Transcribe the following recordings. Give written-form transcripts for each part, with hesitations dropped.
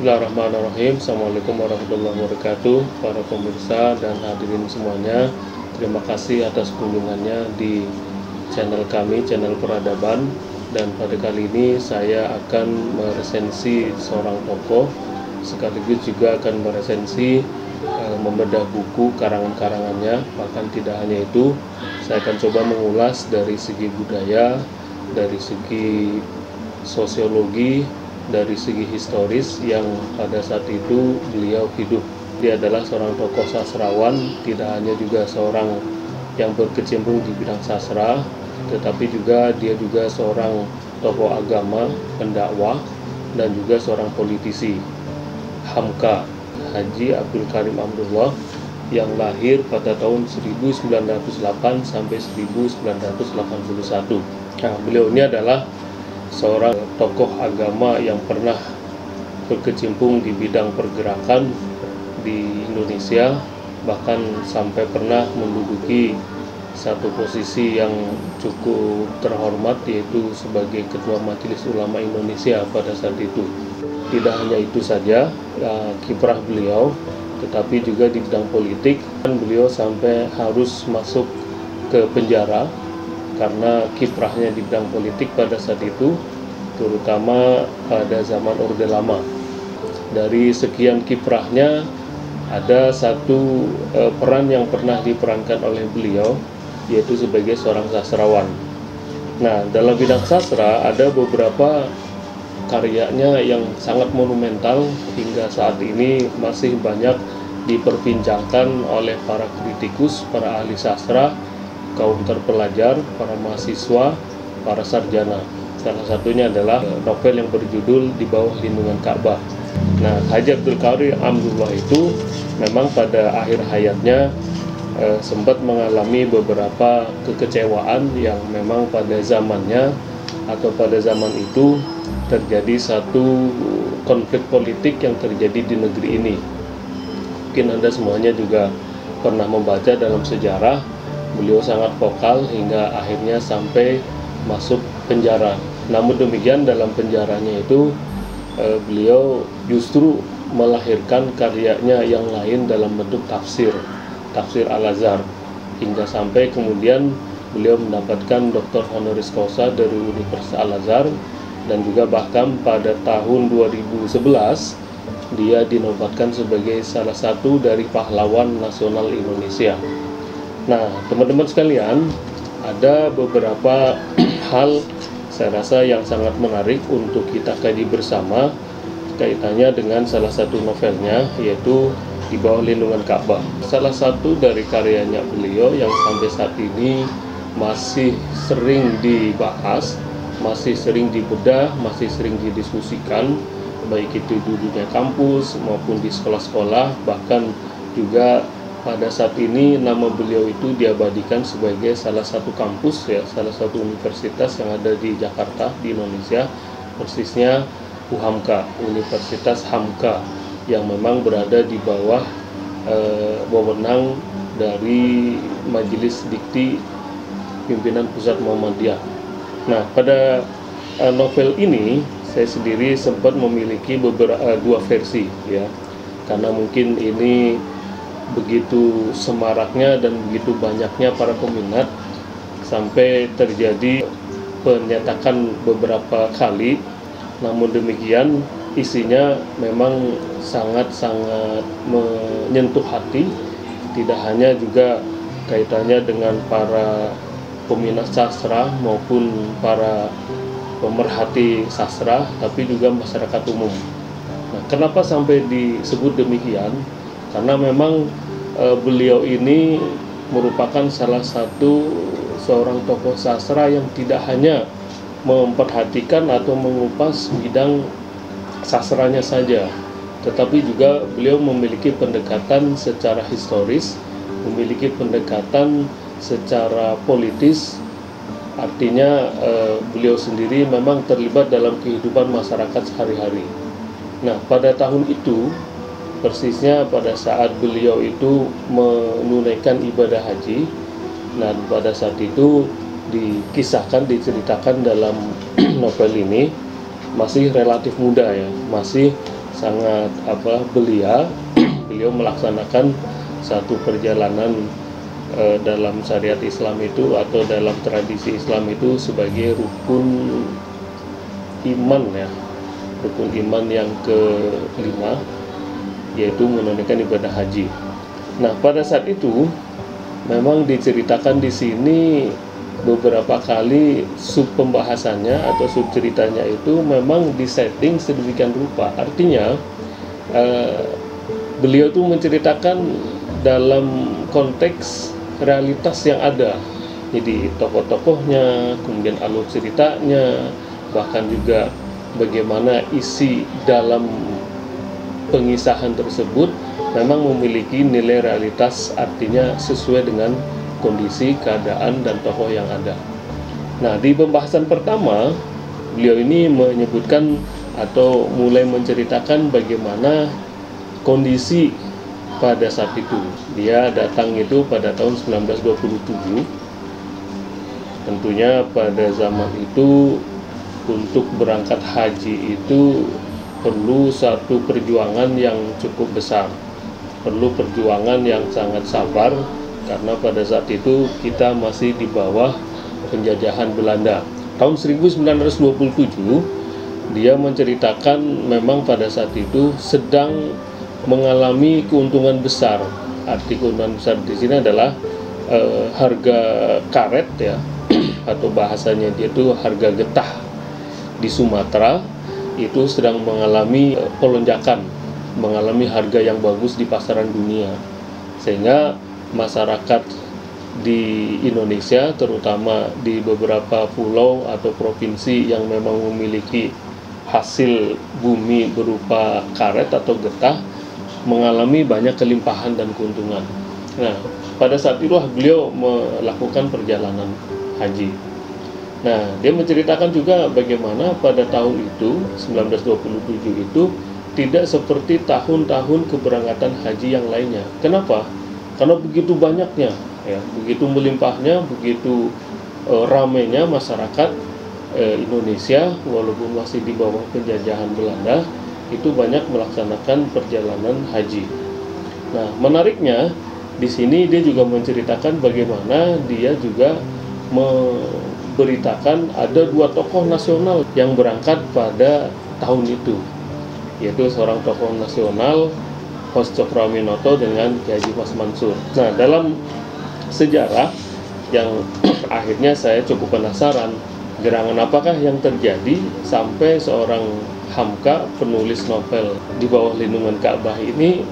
Bismillahirrahmanirrahim. Assalamualaikum warahmatullahi wabarakatuh. Para pemirsa dan hadirin semuanya, terima kasih atas kunjungannya di channel kami, channel Peradaban. Dan pada kali ini saya akan meresensi seorang tokoh, sekaligus juga akan meresensi membedah buku karangan-karangannya. Bahkan tidak hanya itu, saya akan coba mengulas dari segi budaya, dari segi sosiologi, dari segi historis yang pada saat itu beliau hidup. Dia adalah seorang tokoh sastrawan, tidak hanya juga seorang yang berkecimpung di bidang sastra, tetapi juga dia juga seorang tokoh agama, pendakwah, dan juga seorang politisi. Hamka, Haji Abdul Karim Amrullah, yang lahir pada tahun 1908 sampai 1981. Nah, beliau ini adalah seorang tokoh agama yang pernah berkecimpung di bidang pergerakan di Indonesia, bahkan sampai pernah menduduki satu posisi yang cukup terhormat, yaitu sebagai Ketua Majelis Ulama Indonesia pada saat itu. Tidak hanya itu saja kiprah beliau, tetapi juga di bidang politik, dan beliau sampai harus masuk ke penjara karena kiprahnya di bidang politik pada saat itu, terutama pada zaman Orde Lama. Dari sekian kiprahnya, ada satu peran yang pernah diperankan oleh beliau, yaitu sebagai seorang sastrawan. Nah, dalam bidang sastra ada beberapa karyanya yang sangat monumental, hingga saat ini masih banyak diperbincangkan oleh para kritikus, para ahli sastra, kaum terpelajar, para mahasiswa, para sarjana. Salah satunya adalah novel yang berjudul Di Bawah Lindungan Ka'bah. Nah, Haji Abdul Karim Amrullah itu memang pada akhir hayatnya sempat mengalami beberapa kekecewaan yang memang pada zamannya atau pada zaman itu terjadi satu konflik politik yang terjadi di negeri ini. Mungkin Anda semuanya juga pernah membaca dalam sejarah, beliau sangat vokal hingga akhirnya sampai masuk penjara. Namun demikian, dalam penjaranya itu beliau justru melahirkan karyanya yang lain dalam bentuk tafsir Al-Azhar, hingga sampai kemudian beliau mendapatkan Dr. Honoris Causa dari Universitas Al-Azhar, dan juga bahkan pada tahun 2011 dia dinobatkan sebagai salah satu dari pahlawan nasional Indonesia. Nah, teman-teman sekalian, ada beberapa hal saya rasa yang sangat menarik untuk kita kaji bersama kaitannya dengan salah satu novelnya, yaitu Di Bawah Lindungan Ka'bah. Salah satu dari karyanya beliau yang sampai saat ini masih sering dibahas, masih sering dibedah, masih sering didiskusikan, baik itu di dunia kampus maupun di sekolah-sekolah, bahkan juga pada saat ini nama beliau itu diabadikan sebagai salah satu kampus, ya, salah satu universitas yang ada di Jakarta, di Indonesia, persisnya UHAMKA, Universitas Hamka, yang memang berada di bawah wewenang dari Majelis Dikti Pimpinan Pusat Muhammadiyah. Nah, pada novel ini saya sendiri sempat memiliki dua versi, ya, karena mungkin ini begitu semaraknya dan begitu banyaknya para peminat sampai terjadi penyetakan beberapa kali. Namun demikian, isinya memang sangat-sangat menyentuh hati, tidak hanya juga kaitannya dengan para peminat sastra maupun para pemerhati sastra, tapi juga masyarakat umum. Nah, kenapa sampai disebut demikian? Karena memang beliau ini merupakan salah satu seorang tokoh sastra yang tidak hanya memperhatikan atau mengupas bidang sastranya saja, tetapi juga beliau memiliki pendekatan secara historis, memiliki pendekatan secara politis. Artinya beliau sendiri memang terlibat dalam kehidupan masyarakat sehari-hari. Nah, pada tahun itu, persisnya pada saat beliau itu menunaikan ibadah haji, nah pada saat itu dikisahkan, diceritakan dalam novel ini, masih relatif muda, ya, masih sangat belia. Beliau melaksanakan satu perjalanan dalam syariat Islam itu atau dalam tradisi Islam itu sebagai rukun iman ya, rukun iman yang kelima, yaitu menunaikan ibadah haji. Nah, pada saat itu memang diceritakan di sini beberapa kali sub pembahasannya atau sub ceritanya itu memang disetting sedemikian rupa. Artinya beliau tuh menceritakan dalam konteks realitas yang ada. Jadi tokoh-tokohnya, kemudian alur ceritanya, bahkan juga bagaimana isi dalam pengisahan tersebut memang memiliki nilai realitas, artinya sesuai dengan kondisi, keadaan, dan tokoh yang ada. Nah, di pembahasan pertama, beliau ini menyebutkan atau mulai menceritakan bagaimana kondisi pada saat itu. Dia datang itu pada tahun 1927. Tentunya pada zaman itu untuk berangkat haji itu perlu satu perjuangan yang cukup besar, perlu perjuangan yang sangat sabar, karena pada saat itu kita masih di bawah penjajahan Belanda. Tahun 1927 dia menceritakan memang pada saat itu sedang mengalami keuntungan besar. Arti keuntungan besar di sini adalah harga karet ya, atau bahasanya dia itu harga getah di Sumatera itu sedang mengalami pelonjakan, mengalami harga yang bagus di pasaran dunia, sehingga masyarakat di Indonesia, terutama di beberapa pulau atau provinsi yang memang memiliki hasil bumi berupa karet atau getah, mengalami banyak kelimpahan dan keuntungan. Nah, pada saat itulah beliau melakukan perjalanan haji. Nah, dia menceritakan juga bagaimana pada tahun itu, 1927 itu, tidak seperti tahun-tahun keberangkatan haji yang lainnya. Kenapa? Karena begitu banyaknya, ya, begitu melimpahnya, begitu ramainya masyarakat Indonesia, walaupun masih di bawah penjajahan Belanda, itu banyak melaksanakan perjalanan haji. Nah, menariknya di sini dia juga menceritakan bagaimana dia juga memberitakan ada dua tokoh nasional yang berangkat pada tahun itu, yaitu seorang tokoh nasional Hos Cokroaminoto dengan Kiai Haji Mas Mansur. Nah, dalam sejarah yang akhirnya saya cukup penasaran, gerangan apakah yang terjadi sampai seorang Hamka, penulis novel Di Bawah Lindungan Ka'bah ini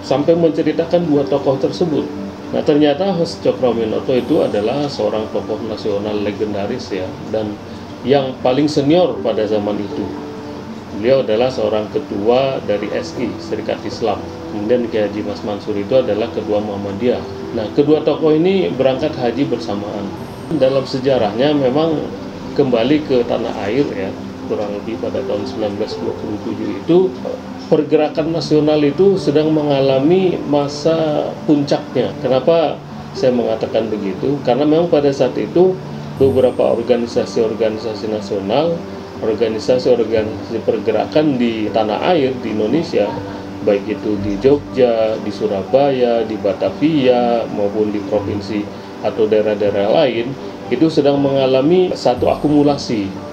sampai menceritakan dua tokoh tersebut. Nah, ternyata Hos Cokroaminoto itu adalah seorang tokoh nasional legendaris ya, dan yang paling senior pada zaman itu. Beliau adalah seorang ketua dari SI, Serikat Islam. Kemudian Kiai Haji Mas Mansur itu adalah ketua Muhammadiyah. Nah, kedua tokoh ini berangkat haji bersamaan. Dalam sejarahnya memang kembali ke tanah air ya, kurang lebih pada tahun 1927 itu pergerakan nasional itu sedang mengalami masa puncaknya. Kenapa saya mengatakan begitu? Karena memang pada saat itu beberapa organisasi-organisasi nasional, organisasi-organisasi pergerakan di tanah air di Indonesia, baik itu di Jogja, di Surabaya, di Batavia, maupun di provinsi atau daerah-daerah lain, itu sedang mengalami satu akumulasi.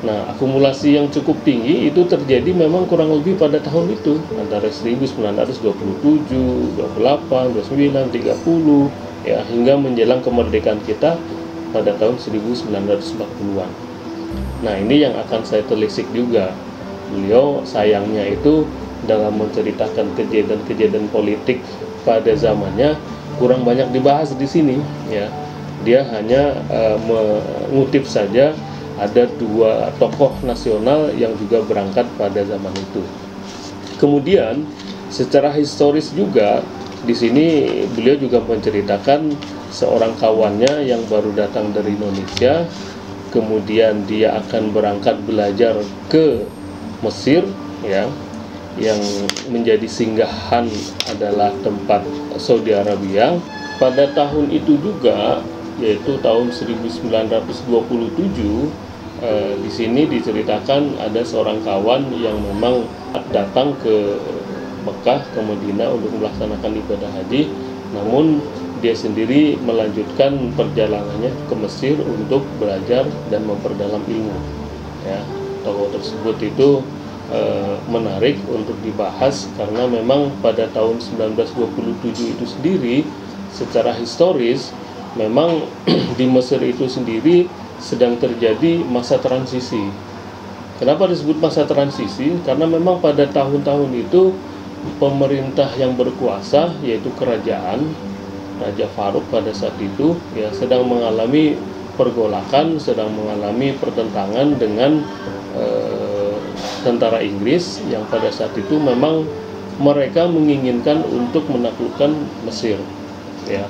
Nah, akumulasi yang cukup tinggi itu terjadi memang kurang lebih pada tahun itu, antara 1927, 28, 29, 30, ya, hingga menjelang kemerdekaan kita pada tahun 1940-an. Nah, ini yang akan saya telisik juga. Beliau sayangnya itu dalam menceritakan kejadian-kejadian politik pada zamannya kurang banyak dibahas di sini, ya. Dia hanya mengutip saja ada dua tokoh nasional yang juga berangkat pada zaman itu. Kemudian secara historis juga di sini beliau juga menceritakan seorang kawannya yang baru datang dari Indonesia, kemudian dia akan berangkat belajar ke Mesir ya, yang menjadi singgahan adalah tempat Saudi Arabia. Pada tahun itu juga, yaitu tahun 1927, Di sini diceritakan ada seorang kawan yang memang datang ke Mekah, ke Madinah untuk melaksanakan ibadah haji, namun dia sendiri melanjutkan perjalanannya ke Mesir untuk belajar dan memperdalam ilmu. Ya, tokoh tersebut itu menarik untuk dibahas karena memang pada tahun 1927 itu sendiri secara historis memang di Mesir itu sendiri sedang terjadi masa transisi. Kenapa disebut masa transisi? Karena memang pada tahun-tahun itu pemerintah yang berkuasa, yaitu kerajaan Raja Farouk pada saat itu ya sedang mengalami pergolakan, sedang mengalami pertentangan dengan tentara Inggris yang pada saat itu memang mereka menginginkan untuk menaklukkan Mesir. Ya,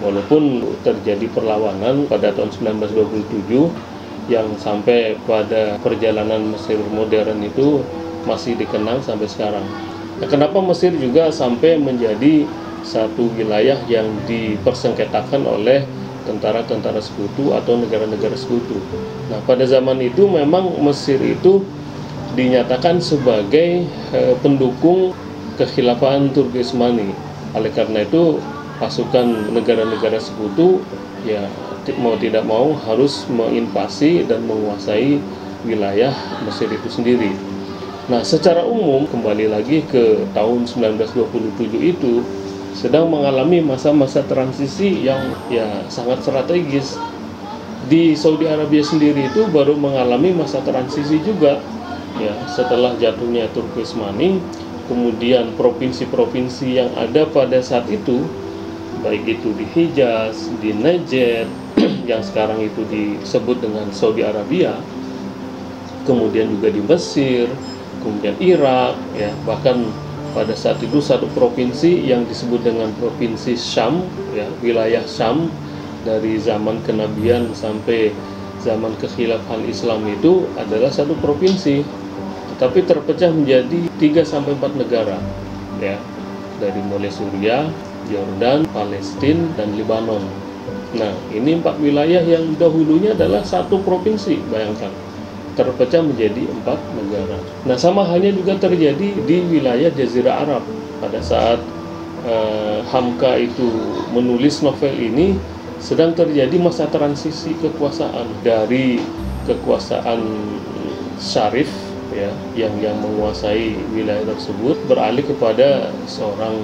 walaupun terjadi perlawanan pada tahun 1927 yang sampai pada perjalanan Mesir modern itu masih dikenang sampai sekarang. Nah, kenapa Mesir juga sampai menjadi satu wilayah yang dipersengketakan oleh tentara-tentara sekutu atau negara-negara sekutu. Nah, pada zaman itu memang Mesir itu dinyatakan sebagai pendukung kekhilafahan Turki Utsmani. Oleh karena itu pasukan negara-negara sekutu ya mau tidak mau harus menginvasi dan menguasai wilayah Mesir itu sendiri. Nah, secara umum kembali lagi ke tahun 1927 itu sedang mengalami masa-masa transisi yang ya sangat strategis. Di Saudi Arabia sendiri itu baru mengalami masa transisi juga. Ya, setelah jatuhnya Turki Utsmani, kemudian provinsi-provinsi yang ada pada saat itu, baik itu di Hijaz, di Najd, yang sekarang itu disebut dengan Saudi Arabia, kemudian juga di Mesir, kemudian Irak, ya bahkan pada saat itu satu provinsi yang disebut dengan provinsi Syam, ya wilayah Syam dari zaman kenabian sampai zaman kekhilafahan Islam itu adalah satu provinsi, tetapi terpecah menjadi 3-4 negara, ya dari mulai Suriah, Yordan, Palestina, dan Lebanon. Nah, ini 4 wilayah yang dahulunya adalah satu provinsi, bayangkan, terpecah menjadi 4 negara. Nah, sama halnya juga terjadi di wilayah Jazirah Arab. Pada saat Hamka itu menulis novel ini, sedang terjadi masa transisi kekuasaan dari kekuasaan Syarif ya yang menguasai wilayah tersebut beralih kepada seorang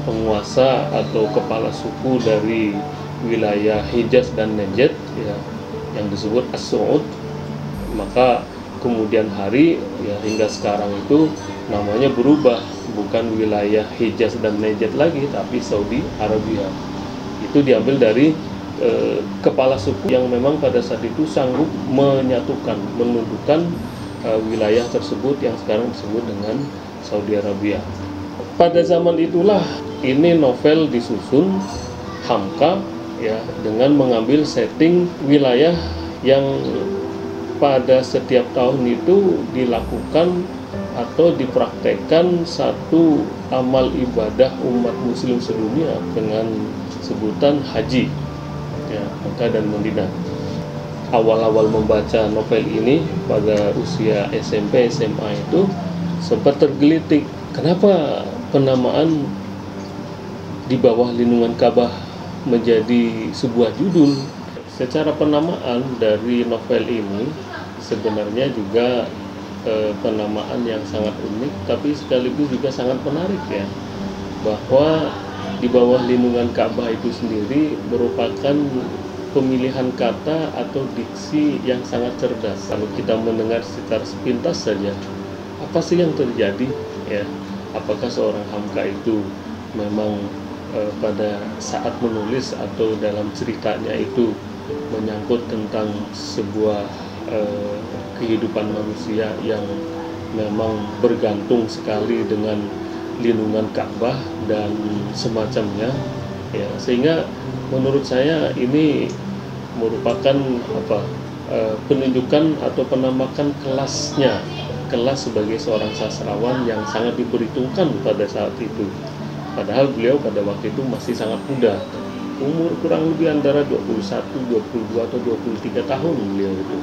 penguasa atau kepala suku dari wilayah Hijaz dan Najd ya yang disebut As-Su'ud. Maka kemudian hari ya hingga sekarang itu namanya berubah, bukan wilayah Hijaz dan Najd lagi tapi Saudi Arabia. Itu diambil dari kepala suku yang memang pada saat itu sanggup menyatukan, menundukkan wilayah tersebut yang sekarang disebut dengan Saudi Arabia. Pada zaman itulah ini novel disusun Hamka ya dengan mengambil setting wilayah yang pada setiap tahun itu dilakukan atau dipraktekkan satu amal ibadah umat muslim sedunia dengan sebutan haji ya, Mekah dan Madinah. Awal-awal membaca novel ini pada usia SMP SMA itu sempat tergelitik, kenapa penamaan di bawah lindungan Ka'bah menjadi sebuah judul. Secara penamaan dari novel ini sebenarnya juga penamaan yang sangat unik, tapi sekaligus juga sangat menarik ya, bahwa di bawah lindungan Ka'bah itu sendiri merupakan pemilihan kata atau diksi yang sangat cerdas. Kalau kita mendengar secara sepintas saja, apa sih yang terjadi ya? Apakah seorang Hamka itu memang pada saat menulis atau dalam ceritanya itu menyangkut tentang sebuah kehidupan manusia yang memang bergantung sekali dengan lindungan Ka'bah dan semacamnya ya, sehingga menurut saya ini merupakan penunjukan atau penamakan kelas sebagai seorang sastrawan yang sangat diperhitungkan pada saat itu. Padahal beliau pada waktu itu masih sangat muda, umur kurang lebih antara 21, 22 atau 23 tahun beliau itu.